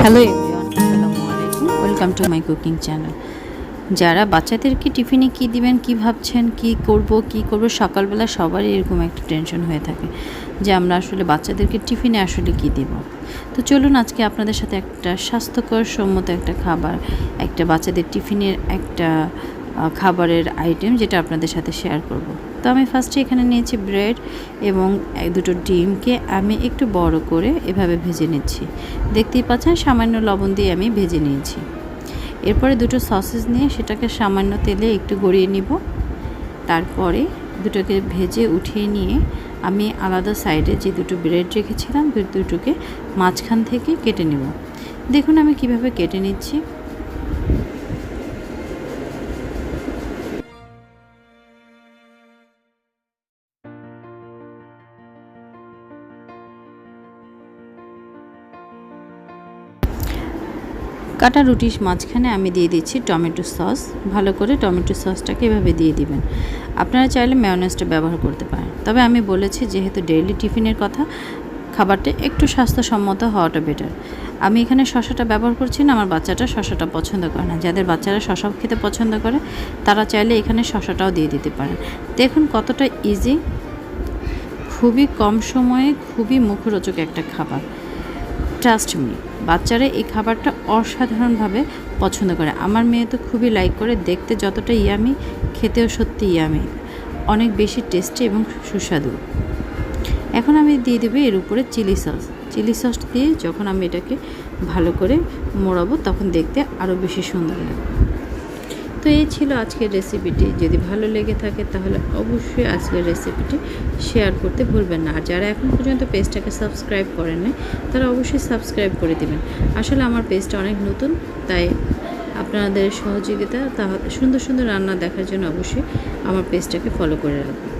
Hello everyone, আসসালামু আলাইকুম। Welcome to my cooking channel. যারা বাচ্চাদেরকে টিফিনে কি দিবেন, কি ভাবছেন, কি করব সকালবেলা সবারই এরকম একটা টেনশন হয়ে থাকে যে আমরা আসলে বাচ্চাদেরকে টিফিনে আসলে কি দিব। তো চলুন আজকে আপনাদের সাথে একটা স্বাস্থ্যকর সম্মত একটা খাবার, একটা বাচ্চাদের টিফিনের একটা খাবারের আইটেম যেটা আপনাদের সাথে শেয়ার করব। তো আমি ফার্স্টে এখানে নিয়েছি ব্রেড এবং দুটো ডিমকে আমি একটু বড় করে এভাবে ভেজে নিচ্ছি। দেখতেই পাচ্ছেন সামান্য লবণ দিয়ে আমি ভেজে নিয়েছি। এরপরে দুটো সসেস নিয়ে সেটাকে সামান্য তেলে একটু গড়িয়ে নিব। তারপরে দুটোকে ভেজে উঠিয়ে নিয়ে আমি আলাদা সাইডে যে দুটো ব্রেড রেখেছিলাম দুটোকে মাঝখান থেকে কেটে নেব। দেখুন আমি কিভাবে কেটে নিচ্ছি। কাটা রুটির মাঝখানে আমি দিয়ে দিচ্ছি টমেটো সস। ভালো করে টমেটো সসটাকে এভাবে দিয়ে দিবেন। আপনারা চাইলে মেয়োনেজটা ব্যবহার করতে পারেন, তবে আমি বলেছি যেহেতু ডেইলি টিফিনের কথা, খাবারটা একটু স্বাস্থ্যসম্মত হওয়াটা বেটার। আমি এখানে শসাটা ব্যবহার করছি না, আমার বাচ্চাটা শসাটা পছন্দ করে না। যাদের বাচ্চারা শসা খেতে পছন্দ করে তারা চাইলে এখানে শসাটাও দিয়ে দিতে পারেন। দেখুন কতটা ইজি, খুবই কম সময়ে খুবই মুখরোচক একটা খাবার। ট্রাস্ট মি, বাচ্চারা এই খাবারটা অসাধারণভাবে পছন্দ করে। আমার মেয়ে তো খুবই লাইক করে, দেখতে যতটা ইয়ামি, খেতেও সত্যি ইয়ামি, অনেক বেশি টেস্টি এবং সুস্বাদু। এখন আমি দিয়ে দেবো এর উপরে চিলি সস। চিলি সস দিয়ে যখন আমি এটাকে ভালো করে মোড়াবো তখন দেখতে আরও বেশি সুন্দর লাগবে। তো এই ছিল আজকের রেসিপিটি। যদি ভালো লেগে থাকে তাহলে অবশ্যই আজকের রেসিপিটি শেয়ার করতে ভুলবেন না। আর যারা এখন পর্যন্ত পেজটাকে সাবস্ক্রাইব করেন না তারা অবশ্যই সাবস্ক্রাইব করে দেবেন। আসলে আমার পেজটা অনেক নতুন, তাই আপনাদের সহযোগিতা, সুন্দর সুন্দর রান্না দেখার জন্য অবশ্যই আমার পেজটাকে ফলো করে রাখবেন।